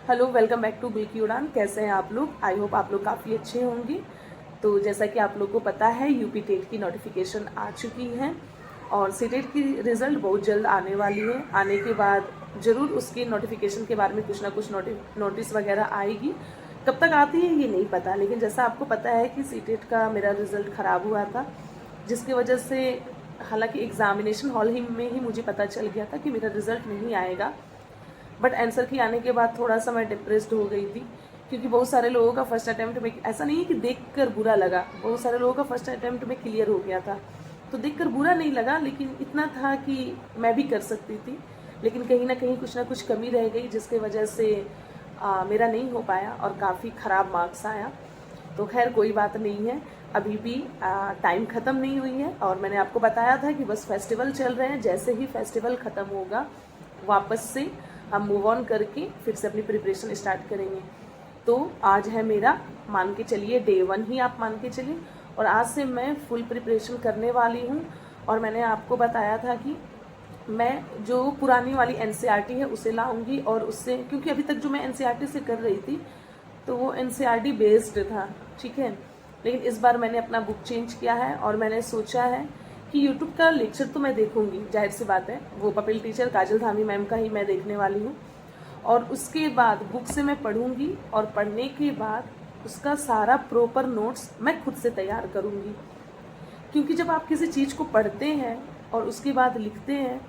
Hello, welcome back to Bilgi उड़ान। कैसे हैं आप लोग? आई होप आप लोग काफ़ी अच्छे होंगे। तो जैसा कि आप लोग को पता है, यूपी टेट की नोटिफिकेशन आ चुकी है और सीटेट की रिज़ल्ट बहुत जल्द आने वाली है। आने के बाद ज़रूर उसकी नोटिफिकेशन के बारे में कुछ ना कुछ नोटिस वगैरह आएगी। कब तक आती है ये नहीं पता, लेकिन जैसा आपको पता है कि सीटेट का मेरा रिज़ल्ट ख़राब हुआ था, जिसकी वजह से हालांकि एग्ज़ामिनेशन हॉल ही में ही मुझे पता चल गया था कि मेरा रिज़ल्ट नहीं आएगा। बट आंसर की आने के बाद थोड़ा सा मैं डिप्रेस्ड हो गई थी, क्योंकि बहुत सारे लोगों का फर्स्ट अटैम्प्ट में, ऐसा नहीं है कि देखकर बुरा लगा, बहुत सारे लोगों का फर्स्ट अटैम्प्ट में क्लियर हो गया था, तो देखकर बुरा नहीं लगा, लेकिन इतना था कि मैं भी कर सकती थी। लेकिन कहीं ना कुछ कमी रह गई, जिसके वजह से मेरा नहीं हो पाया और काफ़ी ख़राब मार्क्स आया। तो खैर कोई बात नहीं है, अभी भी टाइम ख़त्म नहीं हुई है। और मैंने आपको बताया था कि बस फेस्टिवल चल रहे हैं, जैसे ही फेस्टिवल ख़त्म होगा वापस से हम मूव ऑन करके फिर से अपनी प्रिपरेशन स्टार्ट करेंगे। तो आज है मेरा, मान के चलिए डे 1 ही आप मान के चलिए, और आज से मैं फुल प्रिपरेशन करने वाली हूँ। और मैंने आपको बताया था कि मैं जो पुरानी वाली एनसीईआरटी है उसे लाऊंगी, और उससे, क्योंकि अभी तक जो मैं एनसीईआरटी से कर रही थी तो वो एनसीईआरटी बेस्ड था, ठीक है। लेकिन इस बार मैंने अपना बुक चेंज किया है और मैंने सोचा है कि यूट्यूब का लेक्चर तो मैं देखूंगी, जाहिर सी बात है, वो पपेल टीचर काजल धामी मैम का ही मैं देखने वाली हूँ। और उसके बाद बुक से मैं पढ़ूंगी, और पढ़ने के बाद उसका सारा प्रॉपर नोट्स मैं खुद से तैयार करूँगी। क्योंकि जब आप किसी चीज़ को पढ़ते हैं और उसके बाद लिखते हैं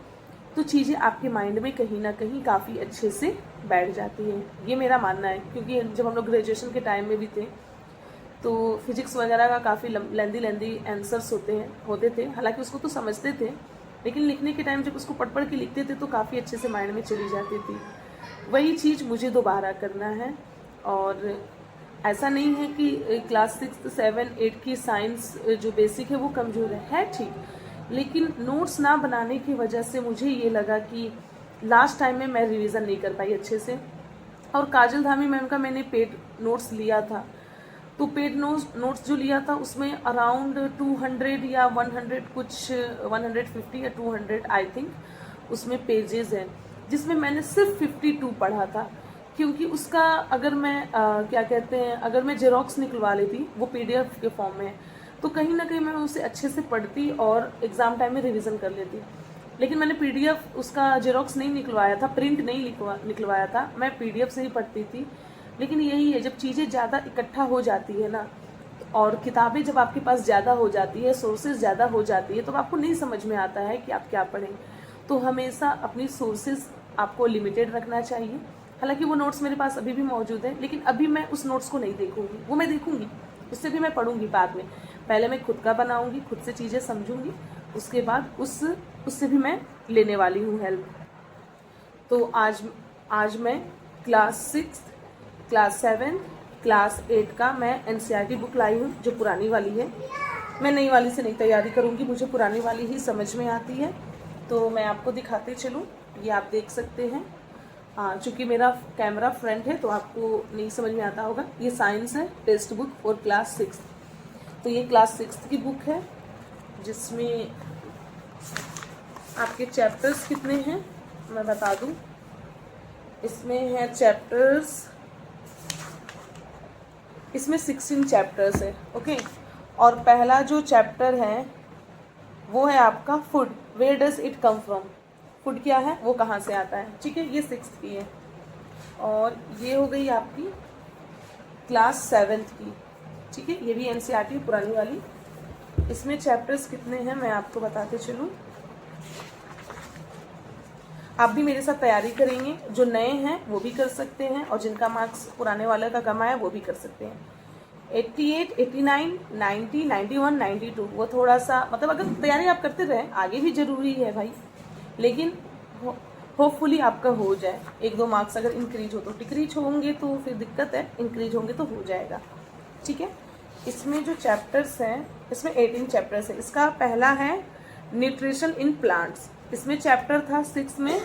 तो चीज़ें आपके माइंड में कहीं ना कहीं काफ़ी अच्छे से बैठ जाती हैं, ये मेरा मानना है। क्योंकि जब हम लोग ग्रेजुएशन के टाइम में भी थे तो फिजिक्स वगैरह का काफ़ी लेंदी आंसर्स होते थे, हालांकि उसको तो समझते थे, लेकिन लिखने के टाइम जब उसको पढ़ के लिखते थे तो काफ़ी अच्छे से माइंड में चली जाती थी। वही चीज़ मुझे दोबारा करना है। और ऐसा नहीं है कि क्लास 6, 7, 8 की साइंस जो बेसिक है वो कमज़ोर है ठीक, लेकिन नोट्स ना बनाने की वजह से मुझे ये लगा कि लास्ट टाइम में मैं रिवीजन नहीं कर पाई अच्छे से। और काजल धामी मैम का मैंने पेड नोट्स लिया था, तो पेड नोट्स जो लिया था उसमें अराउंड 200 या 100 कुछ, 150 या 200 आई थिंक उसमें पेजेस हैं, जिसमें मैंने सिर्फ 52 पढ़ा था। क्योंकि उसका अगर मैं क्या कहते हैं, अगर मैं जेरोक्स निकलवा लेती, वो पीडीएफ के फॉर्म में है, तो कहीं ना कहीं मैं उसे अच्छे से पढ़ती और एग्ज़ाम टाइम में रिवीजन कर लेती। लेकिन मैंने पीडीएफ उसका जेरोक्स नहीं निकलवाया था, प्रिंट नहीं निकलवाया था, मैं पीडीएफ से ही पढ़ती थी। लेकिन यही है, जब चीज़ें ज़्यादा इकट्ठा हो जाती है ना, और किताबें जब आपके पास ज़्यादा हो जाती है, सोर्सेज ज़्यादा हो जाती है, तो आपको नहीं समझ में आता है कि आप क्या पढ़ें। तो हमेशा अपनी सोर्सेज आपको लिमिटेड रखना चाहिए। हालांकि वो नोट्स मेरे पास अभी भी मौजूद है, लेकिन अभी मैं उस नोट्स को नहीं देखूंगी, वो मैं देखूंगी, उससे भी मैं पढ़ूंगी बाद में। पहले मैं खुद का बनाऊंगी, खुद से चीज़ें समझूंगी, उसके बाद उससे भी मैं लेने वाली हूँ हेल्प। तो आज मैं क्लास 6, क्लास 7, क्लास 8 का मैं एनसीईआरटी बुक लाई हूँ, जो पुरानी वाली है। मैं नई वाली से नहीं तैयारी करूँगी, मुझे पुरानी वाली ही समझ में आती है। तो मैं आपको दिखाते चलूँ, ये आप देख सकते हैं। चूँकि मेरा कैमरा फ्रंट है तो आपको नहीं समझ में आता होगा। ये साइंस है, टेक्स्ट बुक फॉर क्लास 6। तो ये क्लास 6 की बुक है, जिसमें आपके चैप्टर्स कितने हैं मैं बता दूं। इसमें है चैप्टर्स, इसमें 16 चैप्टर्स है, ओके। और पहला जो चैप्टर है वो है आपका food, where does it come from. Food क्या है, वो कहाँ से आता है, ठीक है, ये 6th की है। और ये हो गई आपकी क्लास 7th की, ठीक है, ये भी एनसीईआरटी पुरानी वाली। इसमें चैप्टर्स कितने हैं मैं आपको बताते चलूँ। आप भी मेरे साथ तैयारी करेंगे, जो नए हैं वो भी कर सकते हैं, और जिनका मार्क्स पुराने वाले का कम आया वो भी कर सकते हैं। 88, 89, 90, 91, 92, वो थोड़ा सा, मतलब अगर तैयारी आप करते रहें, आगे भी जरूरी है भाई, लेकिन होपफुली आपका हो जाए। 1-2 मार्क्स अगर इंक्रीज हो तो, डिक्रीज होंगे तो फिर दिक्कत है, इंक्रीज होंगे तो हो जाएगा, ठीक है। इसमें जो चैप्टर्स हैं, इसमें 18 चैप्टर्स है। इसका पहला है न्यूट्रिशन इन प्लांट्स। इसमें चैप्टर था 6 में,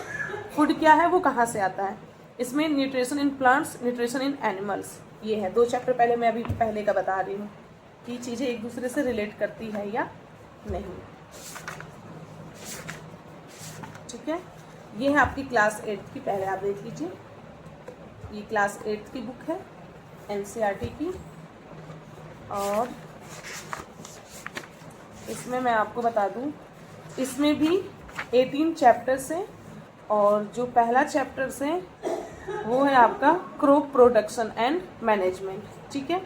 फूड क्या है वो कहाँ से आता है। इसमें nutrition in plants, nutrition in animals, ये है 2 चैप्टर। पहले मैं अभी पहले का बता रही हूँ कि चीज़ें एक दूसरे से रिलेट करती है या नहीं, ठीक है। ये है आपकी क्लास 8 की, पहले आप देख लीजिए, ये क्लास 8 की बुक है एनसीईआरटी की, और इसमें मैं आपको बता दूं इसमें भी 18 चैप्टर्स हैं, और जो पहला चैप्टर्स है वो है आपका क्रॉप प्रोडक्शन एंड मैनेजमेंट, ठीक है।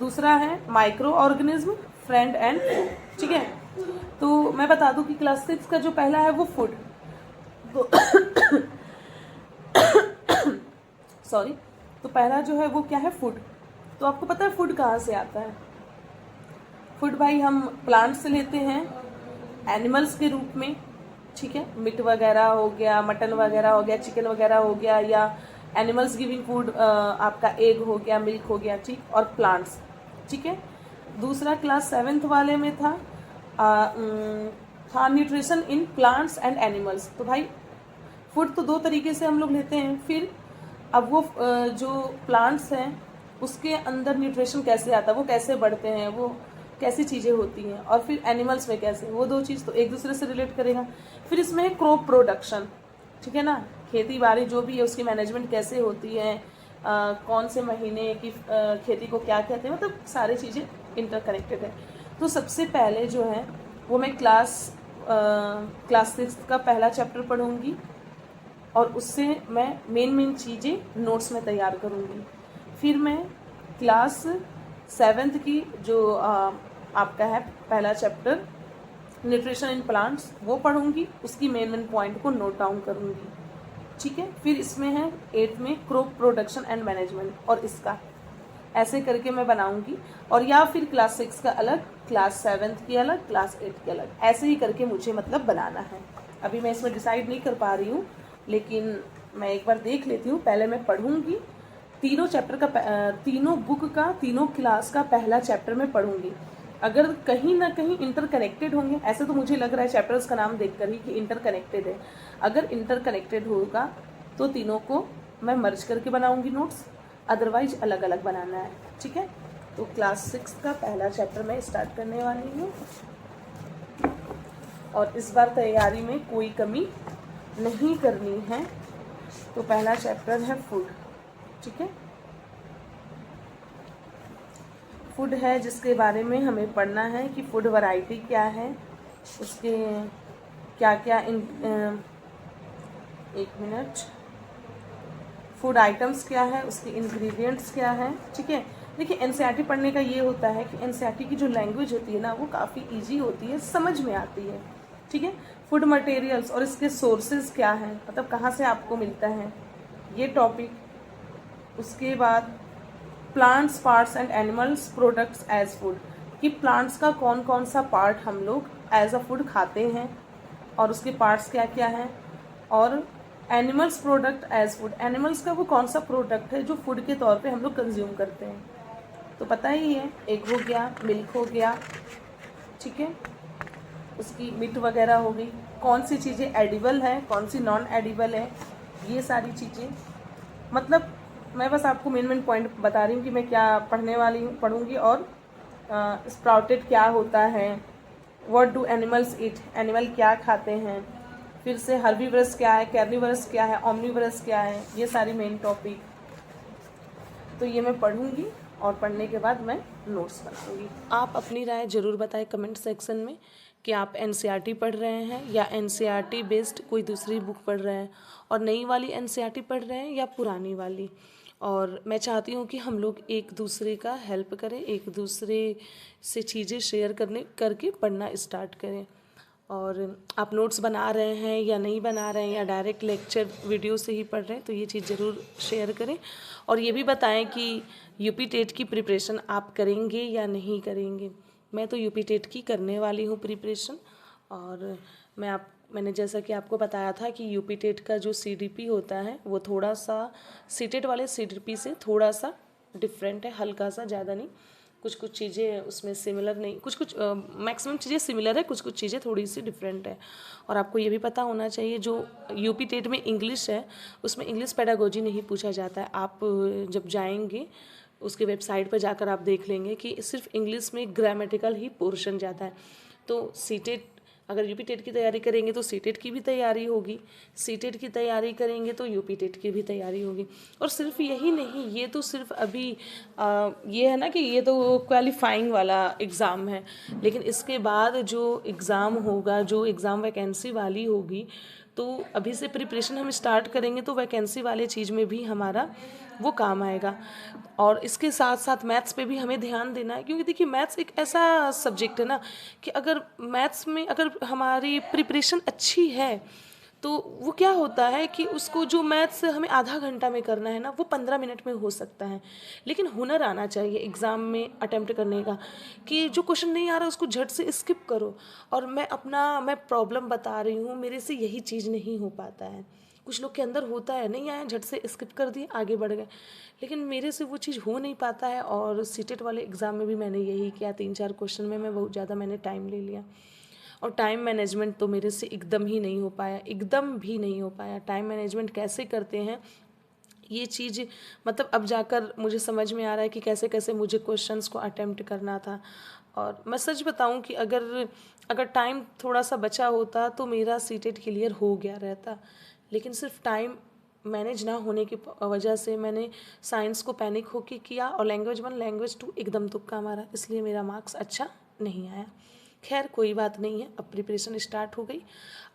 दूसरा है माइक्रो ऑर्गेनिज्म, फ्रेंड एंड, ठीक है। तो मैं बता दूं कि क्लास 6 का जो पहला है वो फूड, तो सॉरी, तो पहला जो है वो क्या है, फूड। तो आपको पता है फूड कहाँ से आता है? फूड भाई हम प्लांट से लेते हैं एनिमल्स के रूप में, ठीक है। मीट वगैरह हो गया, मटन वगैरह हो गया, चिकन वगैरह हो गया, या एनिमल्स गिविंग फूड आपका एग हो गया, मिल्क हो गया, ठीक, और प्लांट्स, ठीक है। दूसरा क्लास 7th वाले में था nutrition in plants and animals. तो भाई फूड तो दो तरीके से हम लोग लेते हैं, फिर अब वो जो प्लांट्स हैं उसके अंदर न्यूट्रिशन कैसे आता है, वो कैसे बढ़ते हैं, वो कैसी चीज़ें होती हैं, और फिर एनिमल्स में कैसे, वो दो चीज़ तो एक दूसरे से रिलेट करेगा। फिर इसमें है क्रॉप प्रोडक्शन, ठीक है ना, खेती बाड़ी जो भी है उसकी मैनेजमेंट कैसे होती है, कौन से महीने की खेती को क्या कहते हैं, मतलब सारी चीज़ें इंटरकनेक्टेड है। तो सबसे पहले जो है वो मैं क्लास 6 का पहला चैप्टर पढ़ूंगी, और उससे मैं मेन चीज़ें नोट्स में तैयार करूँगी। फिर मैं क्लास 7th की जो आपका है पहला चैप्टर न्यूट्रिशन इन प्लांट्स वो पढ़ूँगी, उसकी मेन पॉइंट को नोट डाउन करूँगी, ठीक है। फिर इसमें है 8th में क्रॉप प्रोडक्शन एंड मैनेजमेंट, और इसका ऐसे करके मैं बनाऊँगी, और या फिर क्लास 6 का अलग, क्लास 7th की अलग, क्लास 8 की अलग, ऐसे ही करके मुझे मतलब बनाना है। अभी मैं इसमें डिसाइड नहीं कर पा रही हूँ, लेकिन मैं एक बार देख लेती हूँ। पहले मैं पढ़ूंगी तीनों चैप्टर का, तीनों बुक का, तीनों क्लास का पहला चैप्टर मैं पढ़ूंगी। अगर कहीं ना कहीं इंटरकनेक्टेड होंगे, ऐसे तो मुझे लग रहा है चैप्टर्स का नाम देखकर ही कि इंटरकनेक्टेड है, अगर इंटरकनेक्टेड होगा तो तीनों को मैं मर्ज करके बनाऊंगी नोट्स, अदरवाइज अलग अलग बनाना है, ठीक है। तो क्लास 6 का पहला चैप्टर मैं स्टार्ट करने वाली हूँ, और इस बार तैयारी में कोई कमी नहीं करनी है। तो पहला चैप्टर है फूड, ठीक है। फूड है जिसके बारे में हमें पढ़ना है कि फूड वैरायटी क्या है, उसके क्या क्या एक मिनट, फूड आइटम्स क्या है, उसके इंग्रेडिएंट्स क्या है, ठीक है। देखिए एनसीईआरटी पढ़ने का ये होता है कि एनसीईआरटी की जो लैंग्वेज होती है ना वो काफ़ी इजी होती है, समझ में आती है, ठीक है। फूड मटेरियल्स और इसके सोर्सेज क्या हैं, मतलब कहाँ से आपको मिलता है ये टॉपिक। उसके बाद plants, parts and animals products as food, कि प्लांट्स का कौन कौन सा पार्ट हम लोग एज अ फूड खाते हैं और उसके पार्ट्स क्या क्या हैं, और animals product as food, animals का वो कौन सा प्रोडक्ट है जो फूड के तौर पे हम लोग कंज्यूम करते हैं। तो पता ही है, एग हो गया, मिल्क हो गया, ठीक है, उसकी मीट वगैरह हो गई, कौन सी चीज़ें एडिबल हैं, कौन सी नॉन एडिबल है, ये सारी चीज़ें। मतलब मैं बस आपको मेन पॉइंट बता रही हूँ कि मैं क्या पढ़ने वाली हूँ, पढ़ूँगी। और स्प्राउटेड क्या होता है, what do animals eat, animal क्या खाते हैं, फिर से हर्बीवरस क्या है, कैर्निवरस क्या है, ओमनीवरस क्या है, ये सारी मेन टॉपिक। तो ये मैं पढ़ूँगी और पढ़ने के बाद मैं नोट्स बनाऊँगी। आप अपनी राय ज़रूर बताएं कमेंट सेक्शन में कि आप एनसीईआरटी पढ़ रहे हैं या एनसीईआरटी बेस्ड कोई दूसरी बुक पढ़ रहे हैं, और नई वाली एनसीईआरटी पढ़ रहे हैं या पुरानी वाली। और मैं चाहती हूँ कि हम लोग एक दूसरे का हेल्प करें, एक दूसरे से चीज़ें शेयर करके पढ़ना स्टार्ट करें। और आप नोट्स बना रहे हैं या नहीं बना रहे हैं, या डायरेक्ट लेक्चर वीडियो से ही पढ़ रहे हैं, तो ये चीज़ ज़रूर शेयर करें। और ये भी बताएं कि यूपी टेट की प्रिपरेशन आप करेंगे या नहीं करेंगे। मैं तो यूपी टेट की करने वाली हूँ प्रिपरेशन। और मैंने जैसा कि आपको बताया था कि यूपी टेट का जो सीडीपी होता है वो थोड़ा सा सीटेट वाले सीडीपी से थोड़ा सा डिफरेंट है, हल्का सा, ज़्यादा नहीं। कुछ कुछ चीज़ें उसमें सिमिलर नहीं, कुछ मैक्सिमम चीज़ें सिमिलर है, कुछ चीज़ें थोड़ी सी डिफरेंट है। और आपको ये भी पता होना चाहिए जो यूपी टेट में इंग्लिश है उसमें इंग्लिश पेडागोजी नहीं पूछा जाता है। आप जब जाएंगे उसके वेबसाइट पर जाकर आप देख लेंगे कि सिर्फ इंग्लिश में ग्रामेटिकल ही पोर्शन जाता है। तो सीटेट अगर यूपी टेट की तैयारी करेंगे तो सीटेट की भी तैयारी होगी, सीटेट की तैयारी करेंगे तो यूपी टेट की भी तैयारी होगी। और सिर्फ यही नहीं, ये तो सिर्फ अभी ये है ना कि ये तो क्वालिफाइंग वाला एग्ज़ाम है, लेकिन इसके बाद जो एग्ज़ाम होगा, जो एग्ज़ाम वैकेंसी वाली होगी, तो अभी से प्रिपरेशन हम स्टार्ट करेंगे तो वैकेंसी वाले चीज़ में भी हमारा वो काम आएगा। और इसके साथ साथ मैथ्स पे भी हमें ध्यान देना है, क्योंकि देखिए मैथ्स एक ऐसा सब्जेक्ट है ना कि अगर मैथ्स में अगर हमारी प्रिपरेशन अच्छी है तो वो क्या होता है कि उसको जो मैथ्स हमें आधा घंटा में करना है ना, वो 15 मिनट में हो सकता है। लेकिन हुनर आना चाहिए एग्ज़ाम में अटेम्प्ट करने का, कि जो क्वेश्चन नहीं आ रहा उसको झट से स्किप करो, और मैं प्रॉब्लम बता रही हूँ, मेरे से यही चीज़ नहीं हो पाता है। कुछ लोग के अंदर होता है, नहीं आया झट से स्किप कर दिए, आगे बढ़ गए, लेकिन मेरे से वो चीज़ हो नहीं पाता है। और सीटेट वाले एग्ज़ाम में भी मैंने यही किया, 3-4 क्वेश्चन में मैं बहुत ज़्यादा मैंने टाइम ले लिया, और टाइम मैनेजमेंट तो मेरे से एकदम ही नहीं हो पाया, एकदम भी नहीं हो पाया। टाइम मैनेजमेंट कैसे करते हैं ये चीज़, मतलब अब जाकर मुझे समझ में आ रहा है कि कैसे कैसे मुझे क्वेश्चंस को अटेम्प्ट करना था। और मैं सच बताऊं कि अगर टाइम थोड़ा सा बचा होता तो मेरा सीटेट क्लियर हो गया रहता, लेकिन सिर्फ टाइम मैनेज ना होने की वजह से मैंने साइंस को पैनिक होके किया, और लैंग्वेज 1 लैंग्वेज 2 एकदम तुक्का मारा, इसलिए मेरा मार्क्स अच्छा नहीं आया। खैर कोई बात नहीं है, अब प्रिपरेशन स्टार्ट हो गई।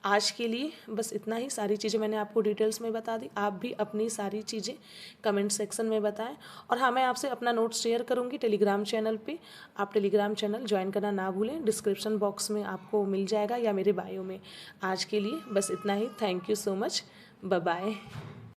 आज के लिए बस इतना ही, सारी चीज़ें मैंने आपको डिटेल्स में बता दी, आप भी अपनी सारी चीज़ें कमेंट सेक्शन में बताएं। और हाँ, मैं आपसे अपना नोट्स शेयर करूँगी टेलीग्राम चैनल पे, आप टेलीग्राम चैनल ज्वाइन करना ना भूलें, डिस्क्रिप्शन बॉक्स में आपको मिल जाएगा या मेरे बायो में। आज के लिए बस इतना ही, thank you so much, bye bye.